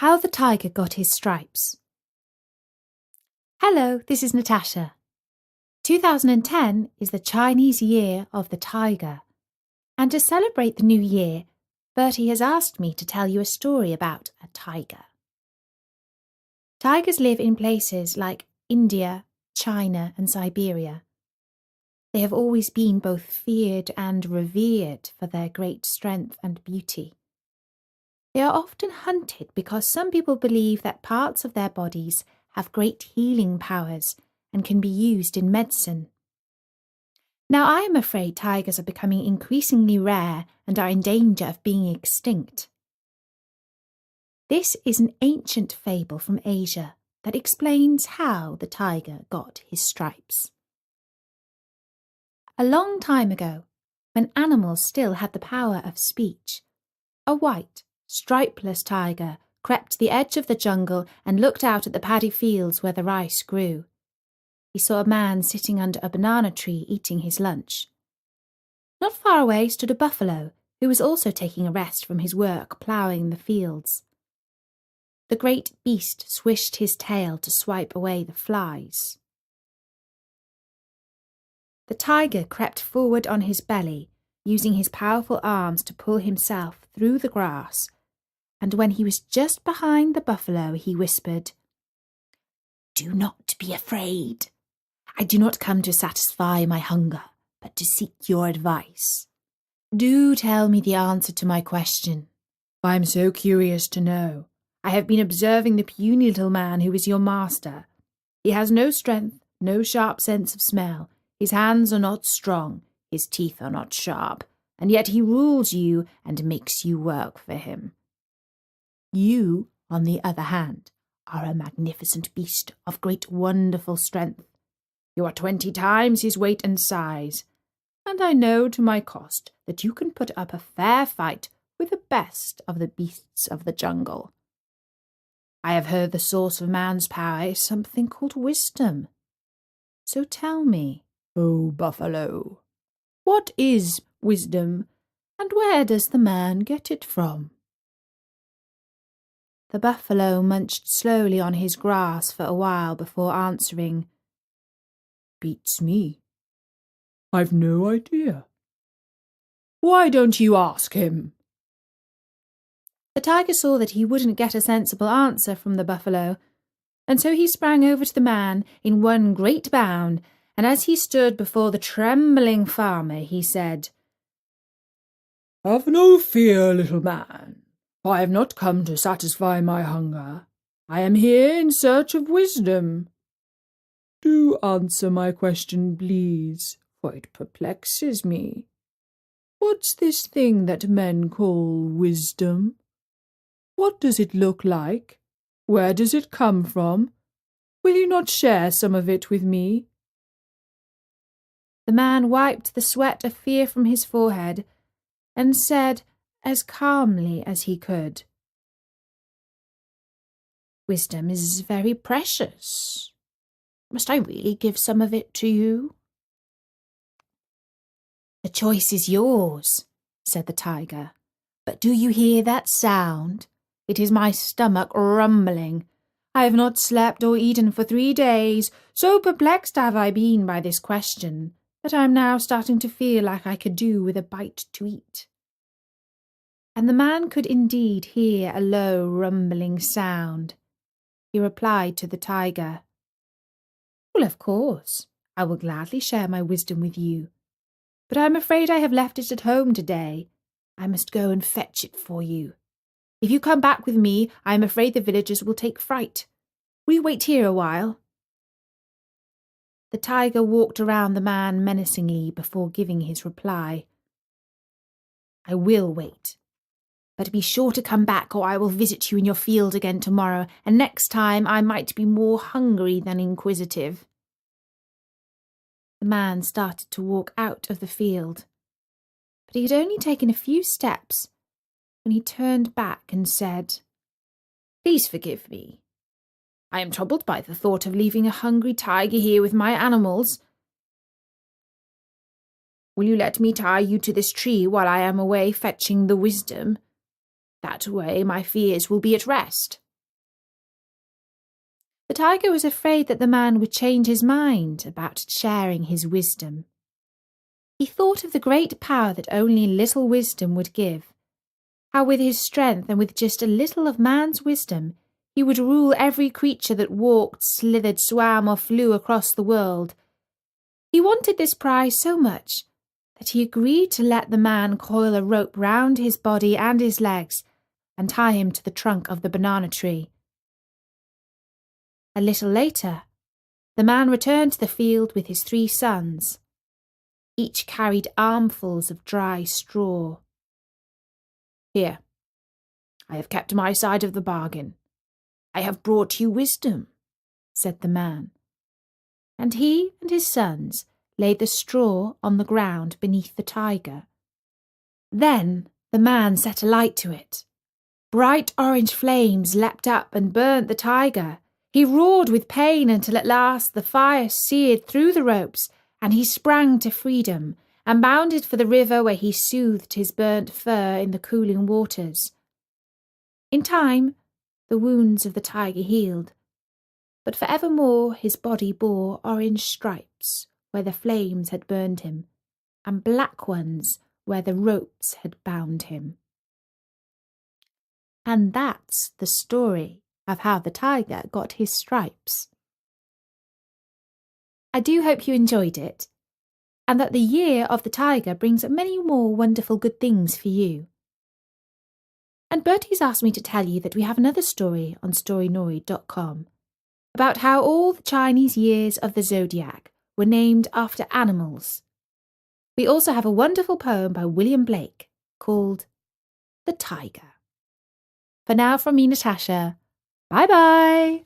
How the Tiger Got His Stripes. Hello, this is Natasha. 2010 is the Chinese Year of the Tiger, and to celebrate the new year, Bertie has asked me to tell you a story about a tiger. Tigers live in places like India, China, and Siberia. They have always been both feared and revered for their great strength and beauty. They are often hunted because some people believe that parts of their bodies have great healing powers and can be used in medicine. Now, I am afraid tigers are becoming increasingly rare and are in danger of being extinct. This is an ancient fable from Asia that explains how the tiger got his stripes. A long time ago, when animals still had the power of speech, a white, stripeless tiger crept to the edge of the jungle and looked out at the paddy fields where the rice grew. He saw a man sitting under a banana tree eating his lunch. Not far away stood a buffalo, who was also taking a rest from his work ploughing the fields. The great beast swished his tail to swipe away the flies. The tiger crept forward on his belly, using his powerful arms to pull himself through the grass, and when he was just behind the buffalo, he whispered, "Do not be afraid. I do not come to satisfy my hunger, but to seek your advice. Do tell me the answer to my question. I am so curious to know. I have been observing the puny little man who is your master. He has no strength, no sharp sense of smell. His hands are not strong, his teeth are not sharp, and yet he rules you and makes you work for him. You, on the other hand, are a magnificent beast of great wonderful strength. You are 20 times his weight and size, and I know to my cost that you can put up a fair fight with the best of the beasts of the jungle. I have heard the source of man's power is something called wisdom. So tell me, O buffalo, what is wisdom, and where does the man get it from?" The buffalo munched slowly on his grass for a while before answering, "Beats me. I've no idea. Why don't you ask him?" The tiger saw that he wouldn't get a sensible answer from the buffalo, and so he sprang over to the man in one great bound, and as he stood before the trembling farmer, he said, "Have no fear, little man. I have not come to satisfy my hunger. I am here in search of wisdom. Do answer my question, please, for it perplexes me. What's this thing that men call wisdom? What does it look like? Where does it come from? Will you not share some of it with me?" The man wiped the sweat of fear from his forehead and said, as calmly as he could, "Wisdom is very precious. Must I really give some of it to you?" "The choice is yours," said the tiger. "But do you hear that sound? It is my stomach rumbling. I have not slept or eaten for 3 days. So perplexed have I been by this question that I am now starting to feel like I could do with a bite to eat." And the man could indeed hear a low rumbling sound. He replied to the tiger, "Well, of course, I will gladly share my wisdom with you, but I am afraid I have left it at home today. I must go and fetch it for you. If you come back with me, I am afraid the villagers will take fright. Will you wait here a while?" The tiger walked around the man menacingly before giving his reply. "I will wait. But be sure to come back, or I will visit you in your field again tomorrow, and next time I might be more hungry than inquisitive." The man started to walk out of the field, but he had only taken a few steps when he turned back and said, "Please forgive me. I am troubled by the thought of leaving a hungry tiger here with my animals. Will you let me tie you to this tree while I am away fetching the wisdom? That way my fears will be at rest." The tiger was afraid that the man would change his mind about sharing his wisdom. He thought of the great power that only little wisdom would give, how with his strength and with just a little of man's wisdom, he would rule every creature that walked, slithered, swam, or flew across the world. He wanted this prize so much that he agreed to let the man coil a rope round his body and his legs and tie him to the trunk of the banana tree. A little later, the man returned to the field with his 3 sons. Each carried armfuls of dry straw. "Here, I have kept my side of the bargain. I have brought you wisdom," said the man. And he and his sons laid the straw on the ground beneath the tiger. Then the man set a light to it. Bright orange flames leapt up and burnt the tiger. He roared with pain until at last the fire seared through the ropes, and he sprang to freedom and bounded for the river where he soothed his burnt fur in the cooling waters. In time, the wounds of the tiger healed, but for evermore his body bore orange stripes where the flames had burned him, and black ones where the ropes had bound him. And that's the story of how the tiger got his stripes. I do hope you enjoyed it, and that the year of the tiger brings many more wonderful good things for you. And Bertie's asked me to tell you that we have another story on storynori.com about how all the Chinese years of the zodiac were named after animals. We also have a wonderful poem by William Blake called The Tiger. For now, from me, Natasha, bye-bye!